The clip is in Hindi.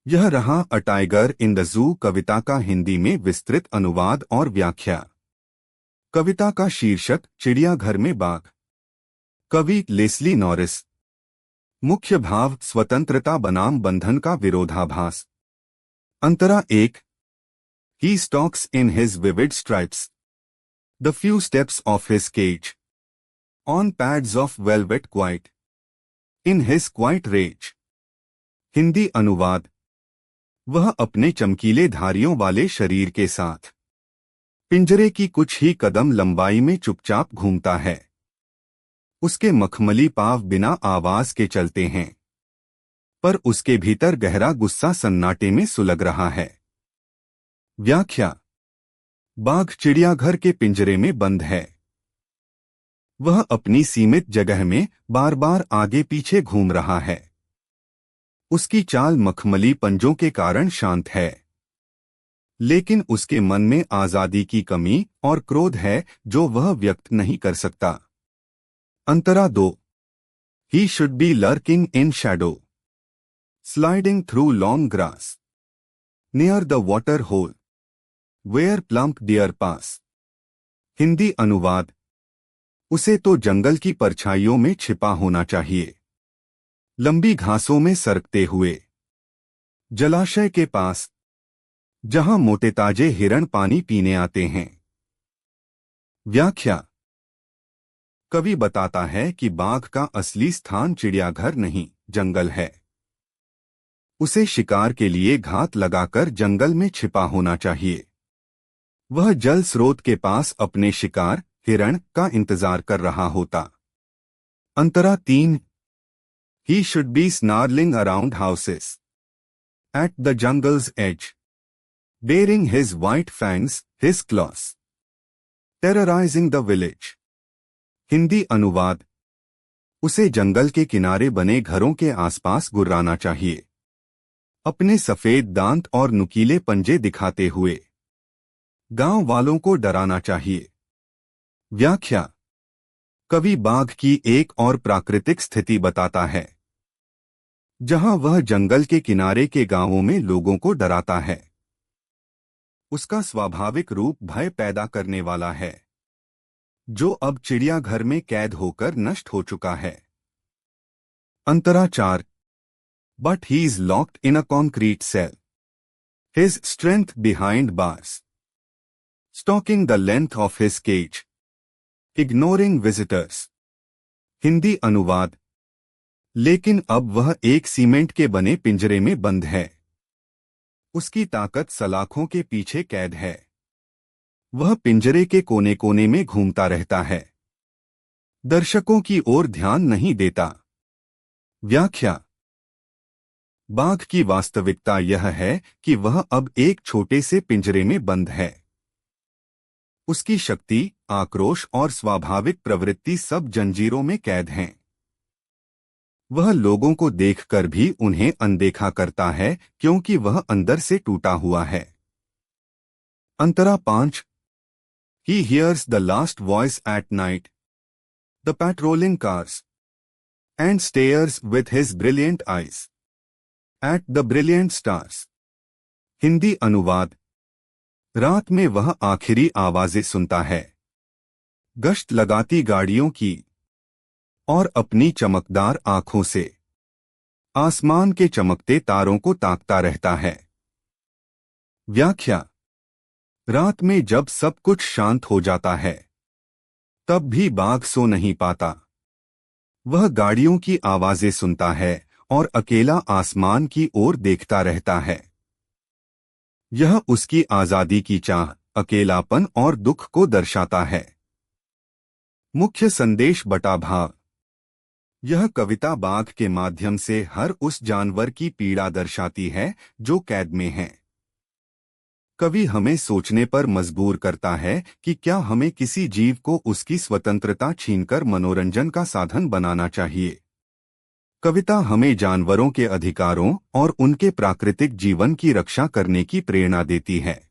यह रहा a tiger in the zoo कविता का हिंदी में विस्तृत अनुवाद और व्याख्या। कविता का शीर्षक चिड़ियाघर में बाघ। कवि लेस्ली नॉरिस। मुख्य भाव स्वतंत्रता बनाम बंधन का विरोधाभास। अंतरा एक। He stalks in his vivid stripes. The few steps of his cage. On pads of velvet quiet. In his quiet rage. Hindi अनुवाद। वह अपने चमकीले धारियों वाले शरीर के साथ पिंजरे की कुछ ही कदम लंबाई में चुपचाप घूमता है। उसके मखमली पाँव बिना आवाज के चलते हैं, पर उसके भीतर गहरा गुस्सा सन्नाटे में सुलग रहा है। व्याख्या। बाघ चिड़ियाघर के पिंजरे में बंद है। वह अपनी सीमित जगह में बार बार आगे पीछे घूम रहा है। उसकी चाल मखमली पंजों के कारण शांत है, लेकिन उसके मन में आजादी की कमी और क्रोध है जो वह व्यक्त नहीं कर सकता। अंतरा दो। He should be lurking in shadow, sliding through long grass, near the water hole, where plump deer pass. Hindi अनुवाद। उसे तो जंगल की परछाइयों में छिपा होना चाहिए, लंबी घासों में सरकते हुए, जलाशय के पास, जहां मोटे ताजे हिरण पानी पीने आते हैं। व्याख्या। कवि बताता है कि बाघ का असली स्थान चिड़ियाघर नहीं, जंगल है। उसे शिकार के लिए घात लगाकर जंगल में छिपा होना चाहिए। वह जल स्रोत के पास अपने शिकार हिरण का इंतजार कर रहा होता। अंतरा तीन। He should be snarling around houses, at the jungle's edge, baring his white fangs, his claws, terrorizing the village. Hindi अनुवाद। उसे जंगल के किनारे बने घरों के आसपास गुर्राना चाहिए, अपने सफेद दांत और नुकीले पंजे दिखाते हुए गांव वालों को डराना चाहिए। व्याख्या। कवि बाघ की एक और प्राकृतिक स्थिति बताता है, जहां वह जंगल के किनारे के गांवों में लोगों को डराता है। उसका स्वाभाविक रूप भय पैदा करने वाला है, जो अब चिड़ियाघर में कैद होकर नष्ट हो चुका है। अंतरा चार। But he is locked in a concrete cell, his strength behind bars, stalking the length of his cage, ignoring visitors. Hindi अनुवाद। लेकिन अब वह एक सीमेंट के बने पिंजरे में बंद है। उसकी ताकत सलाखों के पीछे कैद है। वह पिंजरे के कोने कोने में घूमता रहता है, दर्शकों की ओर ध्यान नहीं देता। व्याख्या। बाघ की वास्तविकता यह है कि वह अब एक छोटे से पिंजरे में बंद है। उसकी शक्ति, आक्रोश और स्वाभाविक प्रवृत्ति सब जंजीरों में कैद हैं। वह लोगों को देखकर भी उन्हें अनदेखा करता है, क्योंकि वह अंदर से टूटा हुआ है। अंतरा पांच। He hears the last voice at night, the patrolling cars, and stares with his brilliant eyes at the brilliant stars. Hindi अनुवाद। रात में वह आखिरी आवाजें सुनता है, गश्त लगाती गाड़ियों की, और अपनी चमकदार आंखों से आसमान के चमकते तारों को ताकता रहता है। व्याख्या। रात में जब सब कुछ शांत हो जाता है, तब भी बाघ सो नहीं पाता। वह गाड़ियों की आवाजें सुनता है और अकेला आसमान की ओर देखता रहता है। यह उसकी आजादी की चाह, अकेलापन और दुख को दर्शाता है। मुख्य संदेश बटा भाव। यह कविता बाघ के माध्यम से हर उस जानवर की पीड़ा दर्शाती है जो कैद में है। कवि हमें सोचने पर मजबूर करता है कि क्या हमें किसी जीव को उसकी स्वतंत्रता छीनकर मनोरंजन का साधन बनाना चाहिए। कविता हमें जानवरों के अधिकारों और उनके प्राकृतिक जीवन की रक्षा करने की प्रेरणा देती है।